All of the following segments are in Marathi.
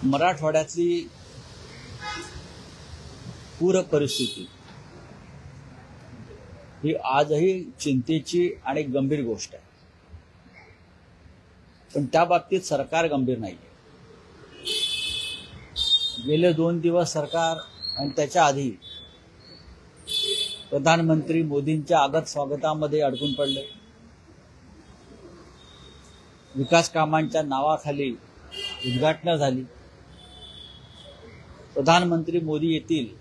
मराठवाड्यातली पूर परिस्थिती ही आजही चिंतेची आणि गंभीर गोष्ट आहे, पण त्या बाबतीत सरकार गंभीर नाहीये. गेले 2 दिवस सरकार आणि त्याच्या आधी प्रधानमंत्री मोदींच्या आगत स्वागतामध्ये अडकून पडले. विकास कामांच्या नावाखाली उद्घाटनं झाली. प्रधानमंत्री मोदी येतील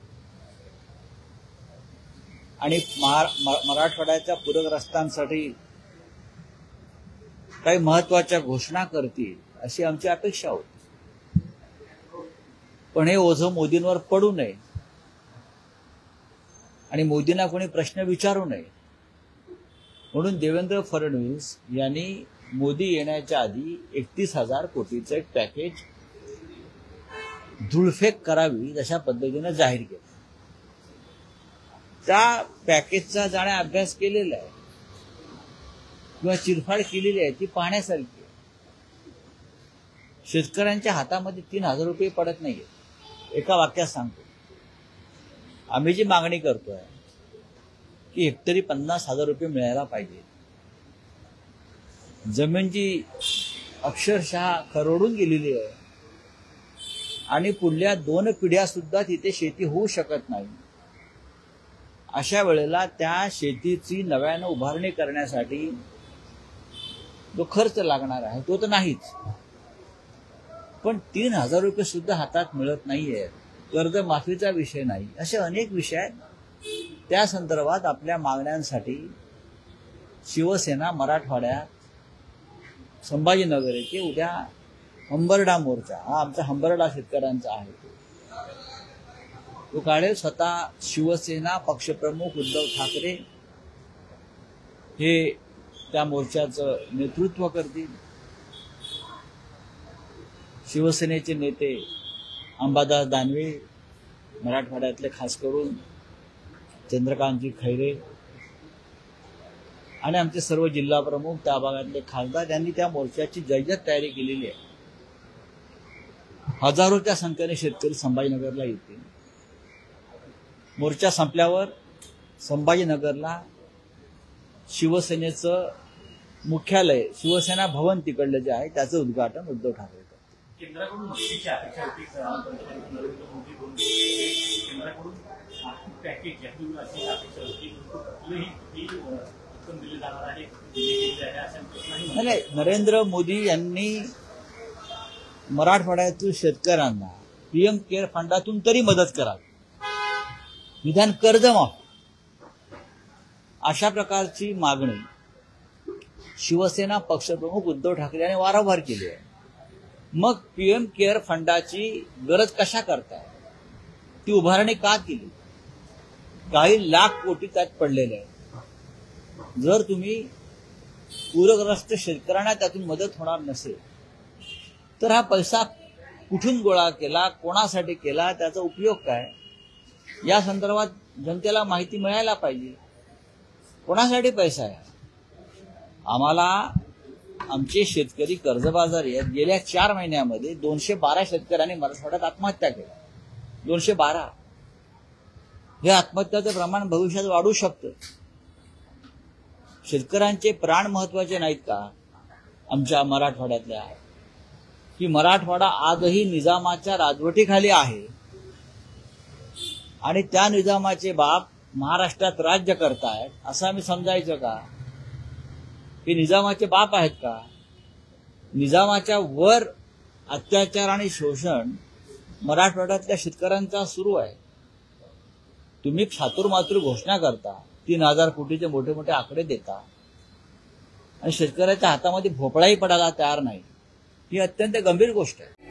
आणि मराठवाड्याच्या पूरग्रस्तांसाठी काही महत्त्वाच्या घोषणा करतील अशी आमची अपेक्षा होती. पण हे ओझं मोदींवर पडू नये आणि मोदींना कोणी प्रश्न विचारू नये म्हणून देवेंद्र फडणवीस यांनी मोदी येण्याच्या आधी 31,000 कोटीचं एक पॅकेज धुळफेक करावी अशा पद्धतीने जाहीर केलं. त्या पॅकेजचा जाणे अभ्यास केलेला आहे किंवा चिरफाड केलेली आहे ती पाहण्यासारखी आहे. शेतकऱ्यांच्या हातामध्ये 3,000 रुपये पडत नाहीये. एका वाक्यात सांगतो, आम्ही जी मागणी करतोय की हेक्टरी 50,000 रुपये मिळायला पाहिजे. जमीन जी अक्षरशः खरडून गेलेली आहे आणि पुढल्या 2 पिढ्या सुद्धा तिथे शेती होऊ शकत नाही. अशा वेळेला त्या शेतीची नव्यानं उभारणी करण्यासाठी जो खर्च लागणार आहे तो तर नाहीच, पण 3,000 रुपये सुद्धा हातात मिळत नाहीये. कर्जमाफीचा विषय नाही, असे अनेक विषय आहेत. त्या संदर्भात आपल्या मागण्यांसाठी शिवसेना मराठवाड्यात संभाजीनगर येथे उद्या हंबरडा मोर्चा, हा आमचा हंबरडा शेतकऱ्यांचा आहे, तो काढेल. स्वतः शिवसेना पक्षप्रमुख उद्धव ठाकरे हे त्या मोर्चाचं नेतृत्व करतील. शिवसेनेचे नेते अंबादास दानवे, मराठवाड्यातले खास करून चंद्रकांतजी खैरे आणि आमचे सर्व जिल्हा प्रमुख, त्या भागातले खासदार यांनी त्या मोर्चाची जय्यत तयारी केलेली आहे. हजारोच्या संख्येने शेतकरी संभाजीनगरला येतील. मोर्चा संपल्यावर संभाजीनगरला शिवसेनेचं मुख्यालय, शिवसेना भवन तिकडलं जे आहे त्याचं उद्घाटन उद्धव ठाकरे करतील. केंद्राकडून मदतीची अपेक्षा होती. नरेंद्र मोदी केंद्राकडून आर्थिक पॅकेज याची अपेक्षा होती. दिले जाणार आहे. नाही, नरेंद्र मोदी यांनी मराठवाड्यातील शेतकऱ्यांना पीएम केअर फंडातून तरी मदत करावी, निदान कर्जमाफी, अशा प्रकारची मागणी शिवसेना पक्षप्रमुख उद्धव ठाकरे यांनी वारंवार केली आहे. मग पीएम केअर फंडाची गरज कशा करताय, ती उभारणी का केली? काही लाख कोटी त्यात पडलेले आहेत. जर तुम्ही पूरग्रस्त शेतकऱ्यांना त्यातून मदत होणार नसेल तर हा पैसा कुठून गोळा केला, कोणासाठी केला, त्याचा उपयोग काय, या संदर्भात जनतेला माहिती मिळायला पाहिजे. कोणासाठी पैसा आहे? आम्हाला आमचे शेतकरी कर्जबाजारी आहेत. गेल्या 4 महिन्यामध्ये 212 शेतकऱ्यांनी मराठवाड्यात आत्महत्या केल्या. 212. हे आत्महत्याचं प्रमाण भविष्यात वाढू शकतं. शेतकऱ्यांचे प्राण महत्वाचे नाहीत का आमच्या मराठवाड्यातल्या? की मराठवाडा आजही निजामाच्या राजवटीखाली आहे आणि त्या निजामाचे बाप महाराष्ट्रात राज्य करतायत असं आम्ही समजायचं का? हे निजामाचे बाप आहेत का? निजामाच्या वर अत्याचार आणि शोषण मराठवाड्यातल्या शेतकऱ्यांचा सुरू आहे. तुम्ही खातूरमातूर घोषणा करता, 3,000 कोटीचे मोठे मोठे आकडे देता आणि शेतकऱ्याच्या हातामध्ये भोपळाही पडायला तयार नाही. ही अत्यंत गंभीर गोष्ट आहे.